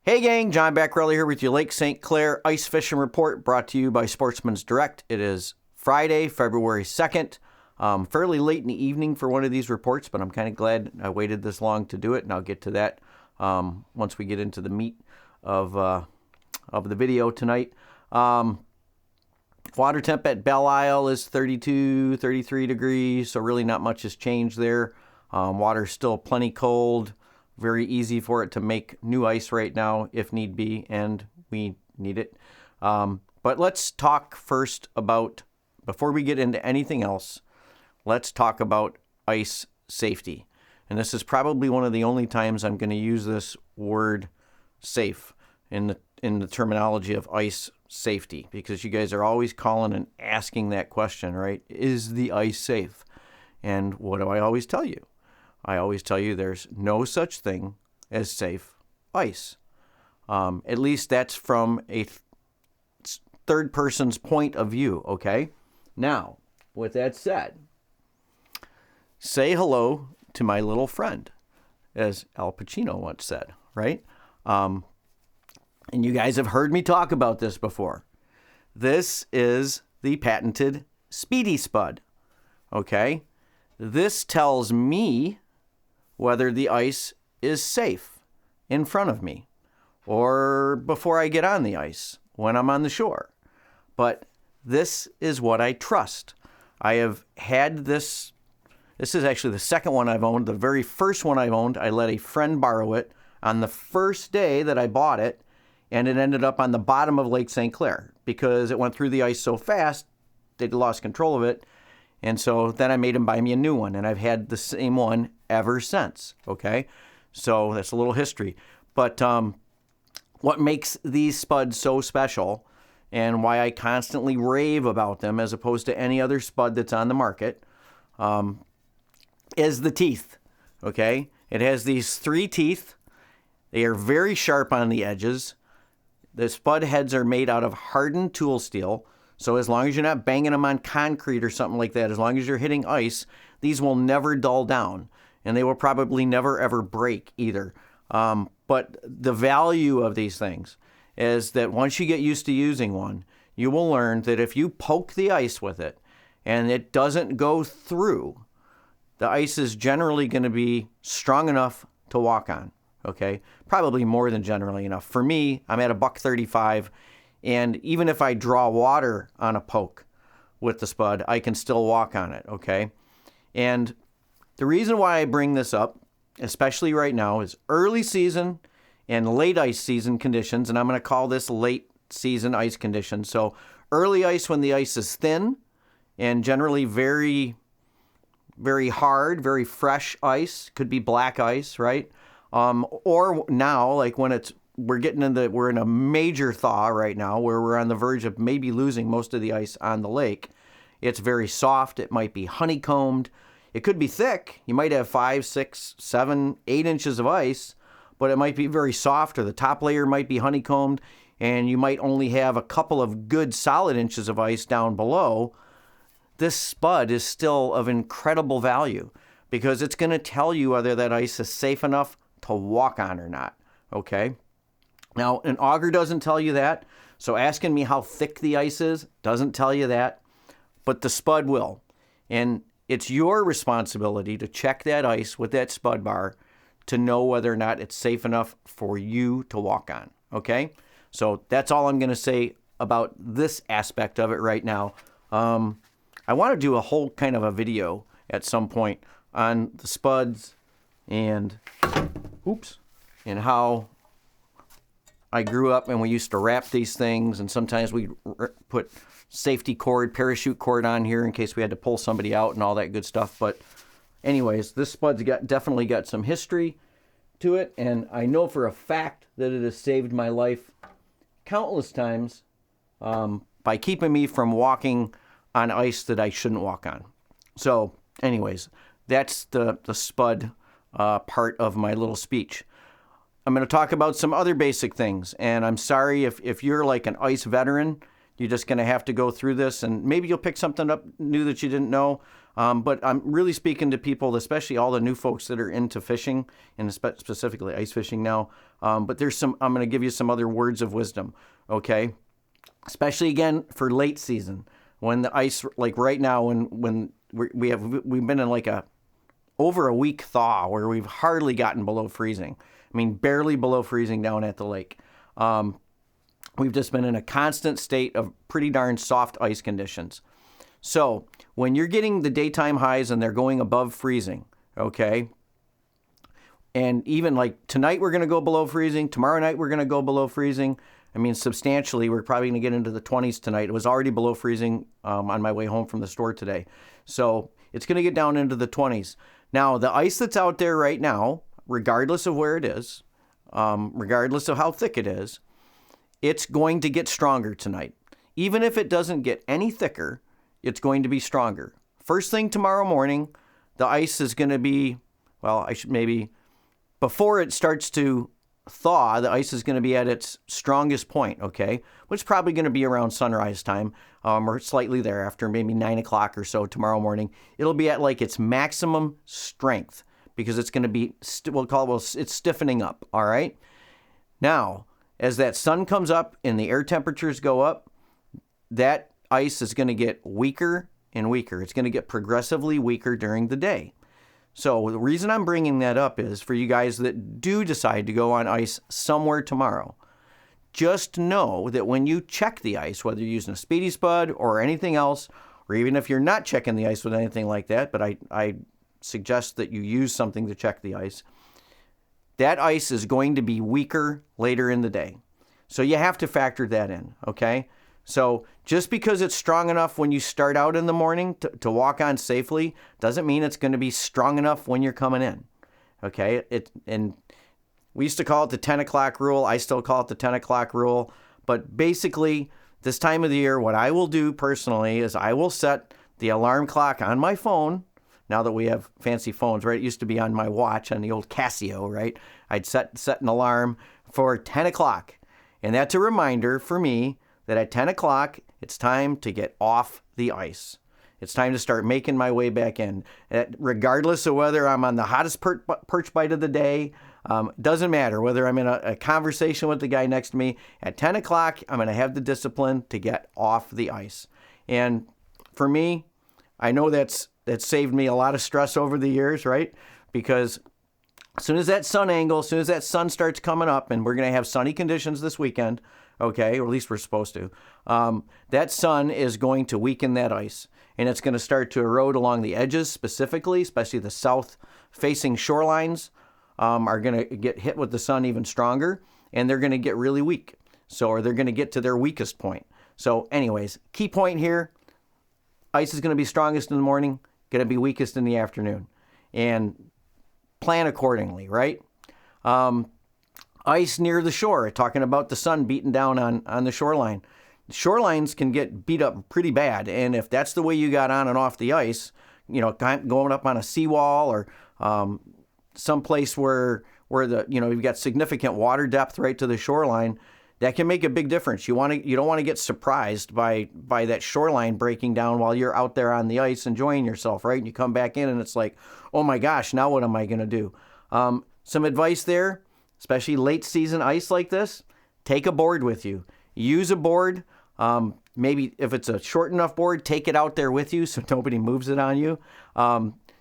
Hey gang, John Backrelli here with your Lake St. Clair Ice Fishing Report brought to you by Sportsman's Direct. It is Friday, February 2nd. Fairly late in the evening for one of these reports, but I'm kind of glad I waited this long to do it, and I'll get to that once we get into the meat of the video tonight. Water temp at Belle Isle is 32, 33 degrees, so really not much has changed there. Water's still plenty cold. Very easy for it to make new ice right now if need be, and we need it. But let's talk first about, before we get into anything else, let's talk about ice safety. And this is probably one of the only times I'm going to use this word safe in the terminology of ice safety, because you guys are always calling and asking that question, right? Is the ice safe? And what do I always tell you? I always tell you there's no such thing as safe ice. At least that's from a third person's point of view, okay? Now, with that said, say hello to my little friend, as Al Pacino once said, right? And you guys have heard me talk about this before. This is the patented Speedy Spud, okay? This tells me whether the ice is safe in front of me or before I get on the ice when I'm on the shore. But this is what I trust. I have had this. This is actually the second one I've owned. The very first one I've owned, I let a friend borrow it on the first day that I bought it, and it ended up on the bottom of Lake St. Clair because it went through the ice so fast, they lost control of it. And so then I made him buy me a new one, and I've had the same one ever since, okay? So that's a little history. But what makes these spuds so special and why I constantly rave about them as opposed to any other spud that's on the market is the teeth, okay? It has these 3 teeth. They are very sharp on the edges. The spud heads are made out of hardened tool steel. So as long as you're not banging them on concrete or something like that, as long as you're hitting ice, these will never dull down. And they will probably never, ever break either. But the value of these things is that once you get used to using one, you will learn that if you poke the ice with it and it doesn't go through, the ice is generally going to be strong enough to walk on. Okay? Probably more than generally enough. For me, I'm at a $1.35. And even if I draw water on a poke with the spud, I can still walk on it, okay? And the reason why I bring this up, especially right now, is early season and late ice season conditions, and I'm going to call this late season ice conditions. So early ice when the ice is thin and generally very, very hard, very fresh ice, could be black ice, right? Or now, like when we're in a major thaw right now where we're on the verge of maybe losing most of the ice on the lake. It's very soft. It might be honeycombed. It could be thick. You might have 5, 6, 7, 8 inches of ice, but it might be very soft, or the top layer might be honeycombed, and you might only have a couple of good solid inches of ice down below. This spud is still of incredible value because it's going to tell you whether that ice is safe enough to walk on or not, okay? Now, an auger doesn't tell you that, so asking me how thick the ice is doesn't tell you that, but the spud will. And it's your responsibility to check that ice with that spud bar to know whether or not it's safe enough for you to walk on, okay? So that's all I'm going to say about this aspect of it right now. I want to do a whole kind of a video at some point on the spuds and how I grew up and we used to wrap these things, and sometimes we put safety cord, parachute cord on here in case we had to pull somebody out and all that good stuff. But anyways, this spud's definitely got some history to it, and I know for a fact that it has saved my life countless times by keeping me from walking on ice that I shouldn't walk on. So anyways, that's the spud part of my little speech. I'm going to talk about some other basic things, and I'm sorry if you're like an ice veteran, you're just going to have to go through this, and maybe you'll pick something up new that you didn't know. But I'm really speaking to people, especially all the new folks that are into fishing, and specifically ice fishing now. But I'm going to give you some other words of wisdom, okay? Especially, again, for late season, when the ice, like right now, when we've been in like over a week thaw where we've hardly gotten below freezing. I mean, barely below freezing down at the lake. We've just been in a constant state of pretty darn soft ice conditions. So when you're getting the daytime highs and they're going above freezing, okay, and even like tonight we're going to go below freezing, tomorrow night we're going to go below freezing. I mean, substantially, we're probably going to get into the 20s tonight. It was already below freezing on my way home from the store today. So it's going to get down into the 20s. Now, the ice that's out there right now, regardless of where it is, regardless of how thick it is, it's going to get stronger tonight. Even if it doesn't get any thicker, it's going to be stronger. First thing tomorrow morning, the ice is going to be, before it starts to thaw, the ice is going to be at its strongest point, okay? Which is probably going to be around sunrise time, or slightly thereafter, maybe 9 o'clock or so tomorrow morning. It'll be at like its maximum strength because it's going to be, it's stiffening up, all right? Now, as that sun comes up and the air temperatures go up, that ice is going to get weaker and weaker. It's going to get progressively weaker during the day. So the reason I'm bringing that up is for you guys that do decide to go on ice somewhere tomorrow, just know that when you check the ice, whether you're using a Speedy Spud or anything else, or even if you're not checking the ice with anything like that, but I suggest that you use something to check the ice, that ice is going to be weaker later in the day. So you have to factor that in, okay? So just because it's strong enough when you start out in the morning to walk on safely doesn't mean it's going to be strong enough when you're coming in, okay? And we used to call it the 10 o'clock rule. I still call it the 10 o'clock rule. But basically, this time of the year, what I will do personally is I will set the alarm clock on my phone. Now that we have fancy phones, right? It used to be on my watch, on the old Casio, right? I'd set an alarm for 10 o'clock. And that's a reminder for me that at 10 o'clock, it's time to get off the ice. It's time to start making my way back in. Regardless of whether I'm on the hottest perch bite of the day, doesn't matter whether I'm in a conversation with the guy next to me. At 10 o'clock, I'm going to have the discipline to get off the ice. And for me, I know that's saved me a lot of stress over the years, right? Because as soon as that sun starts coming up, and we're going to have sunny conditions this weekend, okay, or at least we're supposed to, that sun is going to weaken that ice. And it's going to start to erode along the edges specifically, especially the south-facing shorelines are going to get hit with the sun even stronger, and they're going to get really weak. Or they're going to get to their weakest point. So anyways, key point here, ice is going to be strongest in the morning, going to be weakest in the afternoon. And plan accordingly, right? Ice near the shore, talking about the sun beating down on the shoreline. Shorelines can get beat up pretty bad, and if that's the way you got on and off the ice, going up on a seawall or someplace where you've got significant water depth right to the shoreline, that can make a big difference. You don't want to get surprised by that shoreline breaking down while you're out there on the ice enjoying yourself, right? And you come back in and it's like, oh my gosh, now what am I going to do? Some advice there, especially late season ice like this, take a board with you. Use a board. Maybe if it's a short enough board, take it out there with you so nobody moves it on you.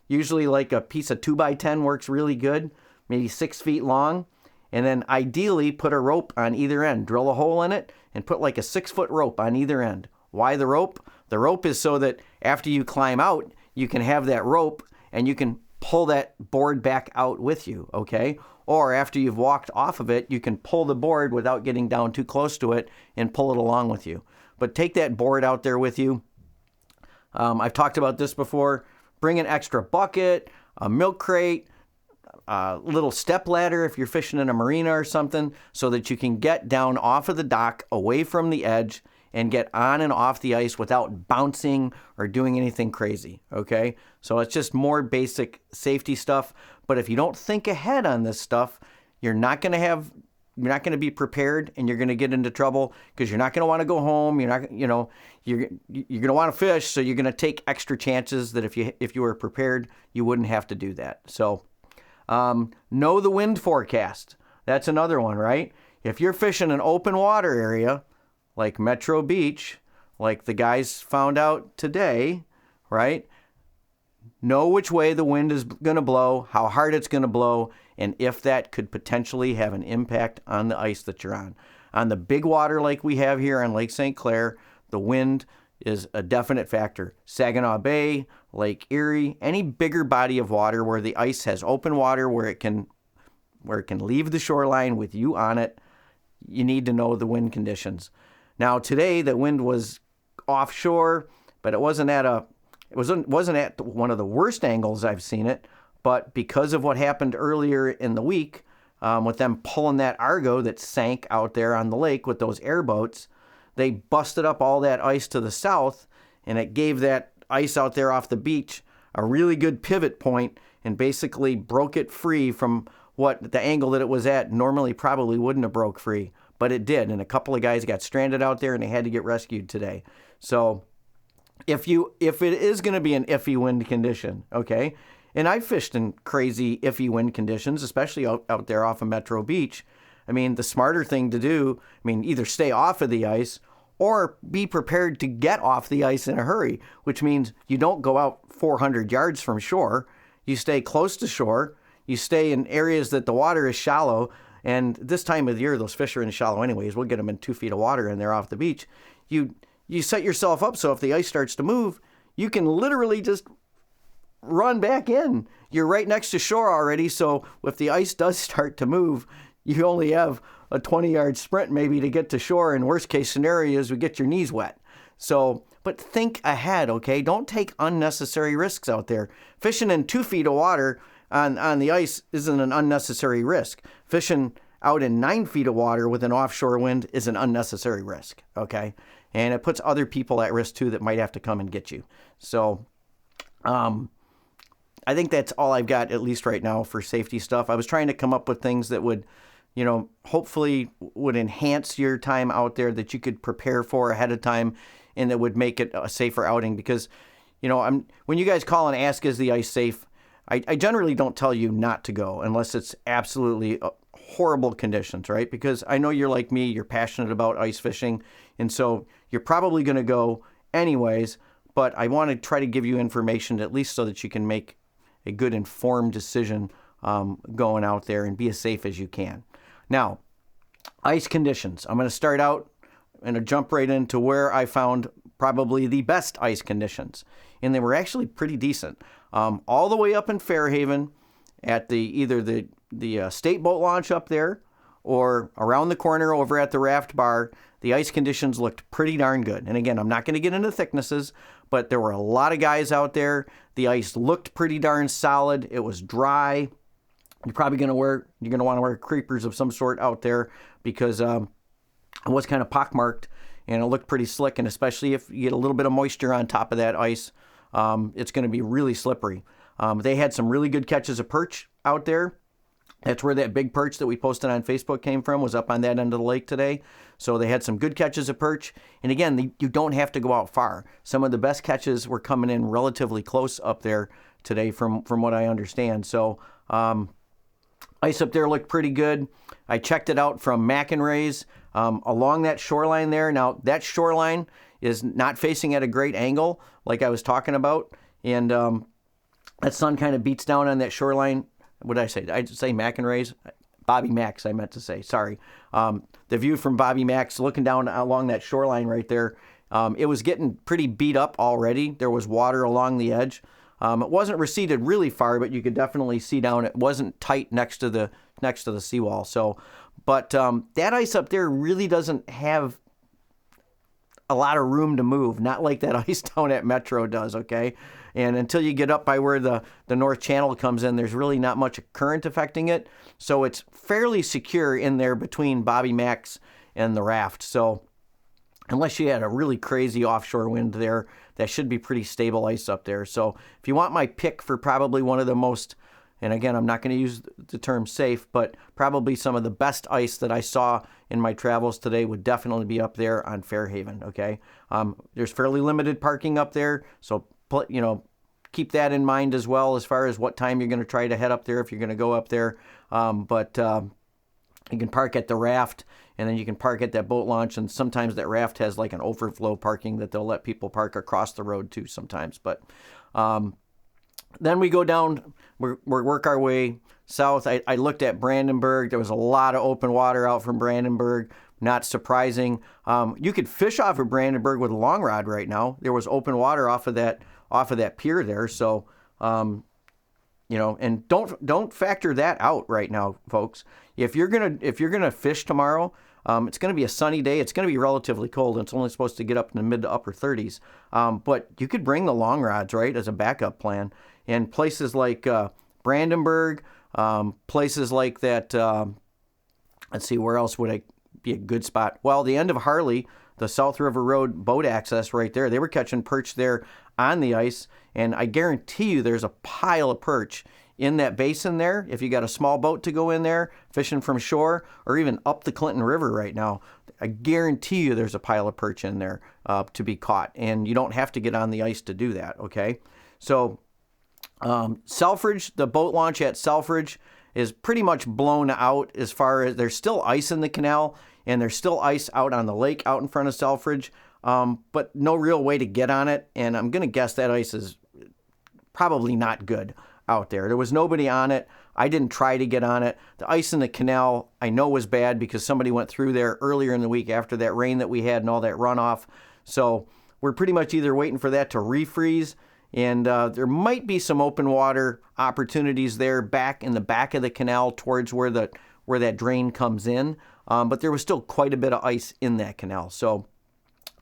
Usually like a piece of 2x10 works really good, maybe 6 feet long. And then ideally put a rope on either end. Drill a hole in it and put like a 6-foot rope on either end. Why the rope? The rope is so that after you climb out, you can have that rope and you can pull that board back out with you, okay? Or after you've walked off of it, you can pull the board without getting down too close to it and pull it along with you. But take that board out there with you. I've talked about this before. Bring an extra bucket, a milk crate, a little step ladder if you're fishing in a marina or something, so that you can get down off of the dock, away from the edge, and get on and off the ice without bouncing or doing anything crazy, okay? So it's just more basic safety stuff. But if you don't think ahead on this stuff, you're not going to have not going to be prepared, and you're going to get into trouble because you're not going to want to go home. You're not, you're going to want to fish, so you're going to take extra chances that if you were prepared, you wouldn't have to do that. So know the wind forecast. That's another one, right? If you're fishing an open water area like Metro Beach, like the guys found out today, right? Know which way the wind is going to blow, how hard it's going to blow, and if that could potentially have an impact on the ice that you're on. On the big water like we have here on Lake St. Clair, the wind is a definite factor. Saginaw Bay, Lake Erie, any bigger body of water where the ice has open water, where it can leave the shoreline with you on it, you need to know the wind conditions. Now today the wind was offshore, but it wasn't at one of the worst angles I've seen it. But because of what happened earlier in the week, with them pulling that Argo that sank out there on the lake with those airboats, they busted up all that ice to the south, and it gave that ice out there off the beach a really good pivot point and basically broke it free from what the angle that it was at normally probably wouldn't have broke free, but it did. And a couple of guys got stranded out there and they had to get rescued today. So if it is going to be an iffy wind condition, okay, and I've fished in crazy iffy wind conditions, especially out there off of Metro Beach. I mean, the smarter thing to do, either stay off of the ice or be prepared to get off the ice in a hurry, which means you don't go out 400 yards from shore. You stay close to shore. You stay in areas that the water is shallow. And this time of the year, those fish are in shallow anyways. We'll get them in 2 feet of water and they're off the beach. You set yourself up so if the ice starts to move, you can literally just run back in. You're right next to shore already, so if the ice does start to move, you only have a 20-yard sprint maybe to get to shore, and worst case scenario is we get your knees wet. So, but think ahead, okay? Don't take unnecessary risks out there. Fishing in 2 feet of water on the ice isn't an unnecessary risk. Fishing out in 9 feet of water with an offshore wind is an unnecessary risk, okay? And it puts other people at risk too that might have to come and get you. So, I think that's all I've got, at least right now, for safety stuff. I was trying to come up with things that would, hopefully would enhance your time out there, that you could prepare for ahead of time, and that would make it a safer outing. Because, when you guys call and ask, is the ice safe? I generally don't tell you not to go unless it's absolutely horrible conditions, right? Because I know you're like me, you're passionate about ice fishing, and so you're probably going to go anyways. But I want to try to give you information at least so that you can make a good informed decision going out there and be as safe as you can. Now, ice conditions. I'm going to start out and jump right into where I found probably the best ice conditions. And they were actually pretty decent. All the way up in Fairhaven at either the state boat launch up there or around the corner over at the Raft Bar, the ice conditions looked pretty darn good. And again, I'm not going to get into thicknesses, but there were a lot of guys out there. The ice looked pretty darn solid. It was dry. You're probably going to want to wear creepers of some sort out there because it was kind of pockmarked and it looked pretty slick. And especially if you get a little bit of moisture on top of that ice, it's going to be really slippery. They had some really good catches of perch out there. That's where that big perch that we posted on Facebook came from, was up on that end of the lake today. So they had some good catches of perch. And again, you don't have to go out far. Some of the best catches were coming in relatively close up there today from what I understand. So ice up there looked pretty good. I checked it out from McInray's along that shoreline there. Now, that shoreline is not facing at a great angle like I was talking about. And that sun kind of beats down on that shoreline. What did I say? Did I say McInray's? Bobby Mack's, I meant to say. Sorry. The view from Bobby Mack's, looking down along that shoreline right there, it was getting pretty beat up already. There was water along the edge. It wasn't receded really far, but you could definitely see down. It wasn't tight next to the seawall. So, but that ice up there really doesn't have a lot of room to move. Not like that ice down at Metro does. Okay. And until you get up by where the North Channel comes in, there's really not much current affecting it. So it's fairly secure in there between Bobby Mack's and the raft. So unless you had a really crazy offshore wind there, that should be pretty stable ice up there. So if you want my pick for probably one of the most and again, I'm not going to use the term safe, but probably some of the best ice that I saw in my travels today would definitely be up there on Fairhaven, okay? There's fairly limited parking up there, so, keep that in mind as well as far as what time you're going to try to head up there if you're going to go up there. But you can park at the raft, and then you can park at that boat launch, and sometimes that raft has like an overflow parking that they'll let people park across the road too sometimes. But then we go down, we work our way south. I looked at Brandenburg. There was a lot of open water out from Brandenburg. Not surprising. You could fish off of Brandenburg with a long rod right now. There was open water off of that pier there. So, and don't factor that out right now, folks. If you're gonna fish tomorrow, it's gonna be a sunny day. It's gonna be relatively cold. And it's only supposed to get up in the mid to upper 30s. But you could bring the long rods, right, as a backup plan. And places like Brandenburg, places like that. Let's see, where else would I be a good spot? Well, the end of Harley, the South River Road boat access right there. They were catching perch there on the ice, and I guarantee you there's a pile of perch in that basin there. If you got a small boat to go in there, fishing from shore, or even up the Clinton River right now, I guarantee you there's a pile of perch in there to be caught, and you don't have to get on the ice to do that, okay? So Selfridge, the boat launch at Selfridge is pretty much blown out as far as there's still ice in the canal, and there's still ice out on the lake out in front of Selfridge, but no real way to get on it, and I'm going to guess that ice is probably not good out there. There was nobody on it. I didn't try to get on it. The ice in the canal I know was bad because somebody went through there earlier in the week after that rain that we had and all that runoff. So we're pretty much either waiting for that to refreeze, and there might be some open water opportunities there back in the back of the canal towards where that drain comes in. But there was still quite a bit of ice in that canal. So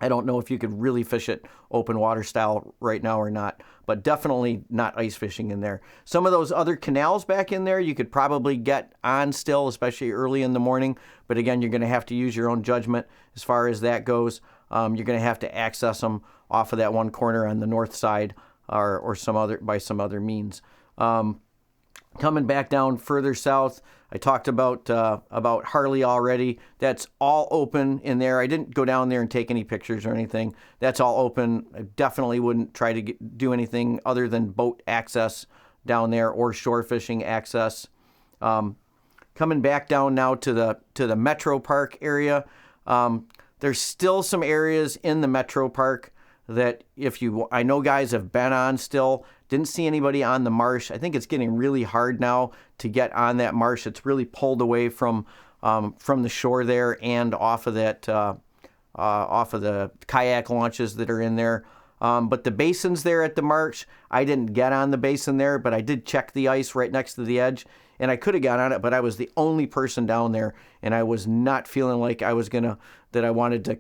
I don't know if you could really fish it open water style right now or not, but definitely not ice fishing in there. Some of those other canals back in there, you could probably get on still, especially early in the morning. But again, you're going to have to use your own judgment as far as that goes. You're going to have to access them off of that one corner on the north side or by some other means. Coming back down further south, I talked about Harley already. That's all open in there. I didn't go down there and take any pictures or anything. That's all open. I definitely wouldn't try to do anything other than boat access down there or shore fishing access. Coming back down now to the Metro Park area, there's still some areas in the Metro Park that I know guys have been on still. Didn't see anybody on the marsh. I think it's getting really hard now to get on that marsh. It's really pulled away from the shore there and off of the kayak launches that are in there. But the basins there at the marsh, I didn't get on the basin there, but I did check the ice right next to the edge, and I could have got on it, but I was the only person down there, and I was not feeling like I wanted to,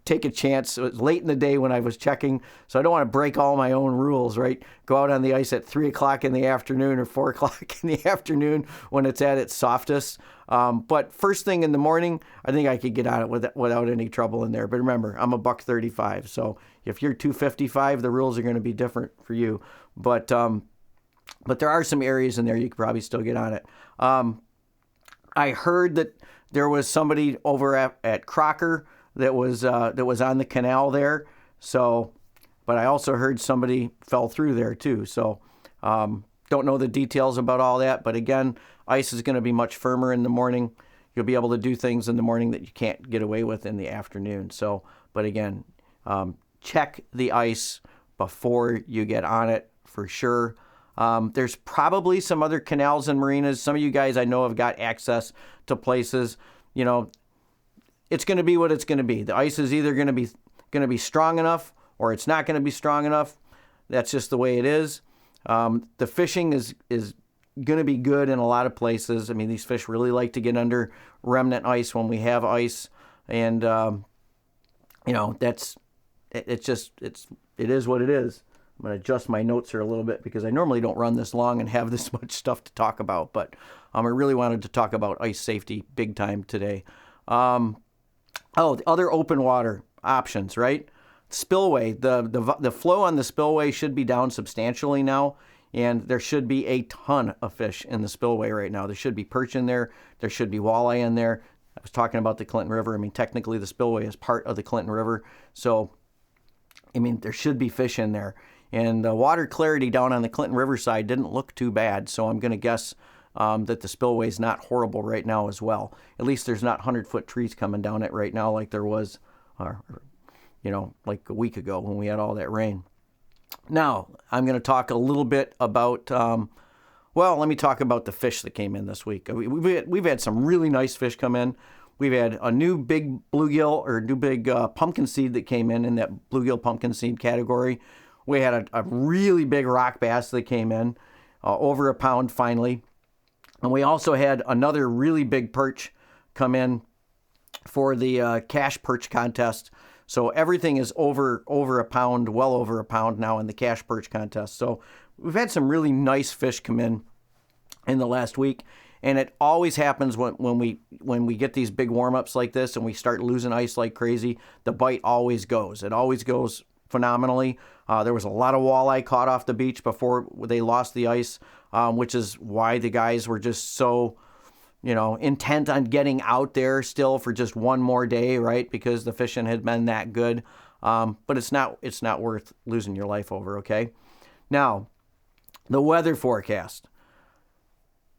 take a chance. It was late in the day when I was checking, so I don't want to break all my own rules, right? Go out on the ice at 3 o'clock in the afternoon or 4 o'clock in the afternoon when it's at its softest. But first thing in the morning, I think I could get on it without any trouble in there. But remember, I'm a $135, so if you're 255, the rules are going to be different for you. But there are some areas in there you could probably still get on it. I heard that there was somebody over at Crocker that was on the canal there. So, but I also heard somebody fell through there too. So, don't know the details about all that. But again, ice is going to be much firmer in the morning. You'll be able to do things in the morning that you can't get away with in the afternoon. So, but again, check the ice before you get on it for sure. There's probably some other canals and marinas. Some of you guys I know have got access to places. It's going to be what it's going to be. The ice is either going to be strong enough or it's not going to be strong enough. That's just the way it is. The fishing is going to be good in a lot of places. I mean, these fish really like to get under remnant ice when we have ice, and it is what it is. I'm going to adjust my notes here a little bit because I normally don't run this long and have this much stuff to talk about, but I really wanted to talk about ice safety big time today. The other open water options, right? Spillway, the flow on the spillway should be down substantially now, and there should be a ton of fish in the spillway right now. There should be perch in there. There should be walleye in there. I was talking about the Clinton River. I mean, technically the spillway is part of the Clinton River. So, I mean, there should be fish in there. And the water clarity down on the Clinton River side didn't look too bad. So I'm going to guess that the spillway is not horrible right now as well. At least there's not 100-foot trees coming down it right now like there was, like a week ago when we had all that rain. Now, I'm going to talk a little bit about, let me talk about the fish that came in this week. We've had some really nice fish come in. We've had a new big bluegill or new big pumpkin seed that came in that bluegill pumpkin seed category. We had a really big rock bass that came in, over a pound finally. And we also had another really big perch come in for the cash perch contest. So everything is over a pound, well over a pound now in the cash perch contest. So we've had some really nice fish come in the last week. And it always happens when we get these big warm-ups like this and we start losing ice like crazy, the bite always goes. It always goes phenomenally. There was a lot of walleye caught off the beach before they lost the ice, which is why the guys were just so, intent on getting out there still for just one more day, right? Because the fishing had been that good. But it's not worth losing your life over, okay? Now, the weather forecast.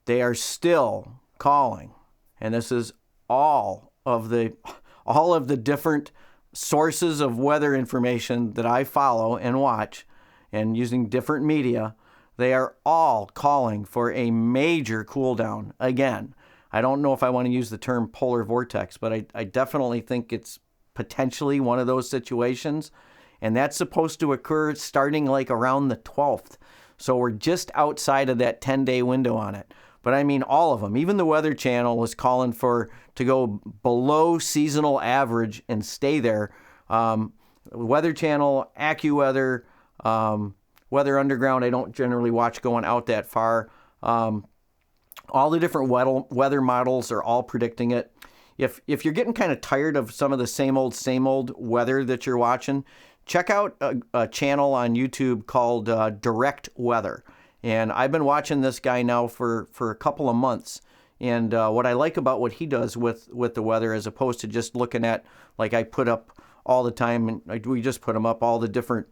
They are still calling, and this is all of the different sources of weather information that I follow and watch, and using different media, they are all calling for a major cool down again. I don't know if I want to use the term polar vortex, but I definitely think it's potentially one of those situations, and that's supposed to occur starting like around the 12th. So we're just outside of that 10-day window on it. But I mean, all of them. Even the Weather Channel is calling to go below seasonal average and stay there. Weather Channel, AccuWeather, Weather Underground, I don't generally watch going out that far. All the different weather models are all predicting it. If you're getting kind of tired of some of the same old weather that you're watching, check out a channel on YouTube called Direct Weather. And I've been watching this guy now for a couple of months. And what I like about what he does with the weather, as opposed to just looking at, like I put up all the time, and we just put them up, all the different,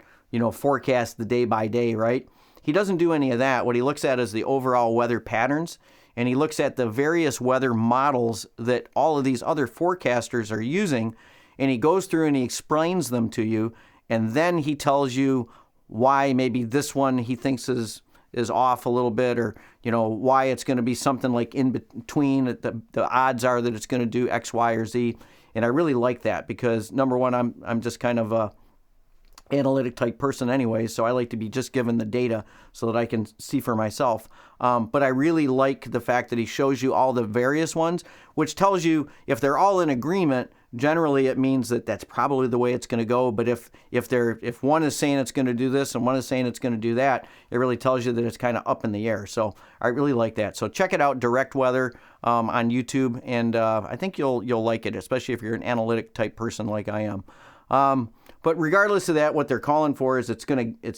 forecasts the day by day, right? He doesn't do any of that. What he looks at is the overall weather patterns. And he looks at the various weather models that all of these other forecasters are using. And he goes through and he explains them to you. And then he tells you why maybe this one he thinks is off a little bit, or why it's going to be something like in between. The odds are that it's going to do X, Y, or Z, and I really like that because number one, I'm just kind of a analytic type person anyway, so I like to be just given the data so that I can see for myself. But I really like the fact that he shows you all the various ones, which tells you if they're all in agreement. Generally, it means that that's probably the way it's going to go. But if one is saying it's going to do this and one is saying it's going to do that, it really tells you that it's kind of up in the air. So I really like that. So check it out, Direct Weather, on YouTube, and I think you'll like it, especially if you're an analytic type person like I am. But regardless of that, what they're calling for is it's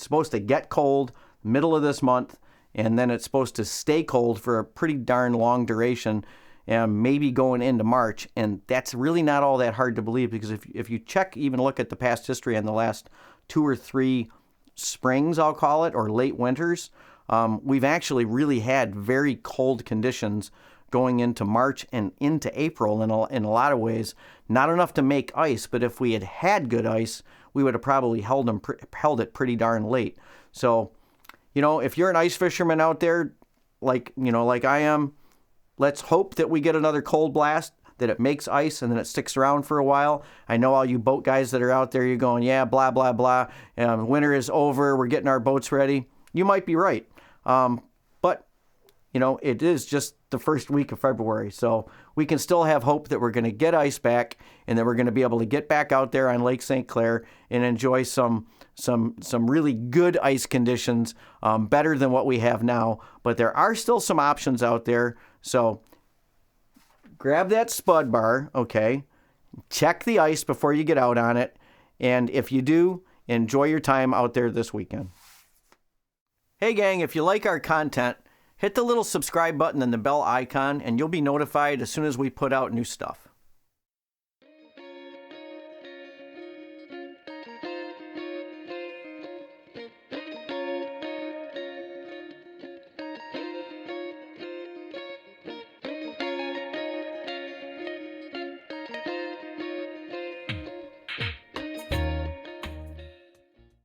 supposed to get cold middle of this month, and then it's supposed to stay cold for a pretty darn long duration. And maybe going into March, and that's really not all that hard to believe, because if you look at the past history on the last 2 or 3 springs, I'll call it, or late winters, we've actually really had very cold conditions going into March and into April in a lot of ways. Not enough to make ice, but if we had good ice, we would have probably held it pretty darn late. So, if you're an ice fisherman out there, like I am, let's hope that we get another cold blast, that it makes ice and then it sticks around for a while. I know all you boat guys that are out there, you're going, yeah, blah, blah, blah. Winter is over. We're getting our boats ready. You might be right. But, it is just the first week of February. So we can still have hope that we're going to get ice back and that we're going to be able to get back out there on Lake St. Clair and enjoy some really good ice conditions, better than what we have now. But there are still some options out there. So grab that spud bar, okay? Check the ice before you get out on it. And if you do, enjoy your time out there this weekend. Hey gang, if you like our content, hit the little subscribe button and the bell icon and you'll be notified as soon as we put out new stuff.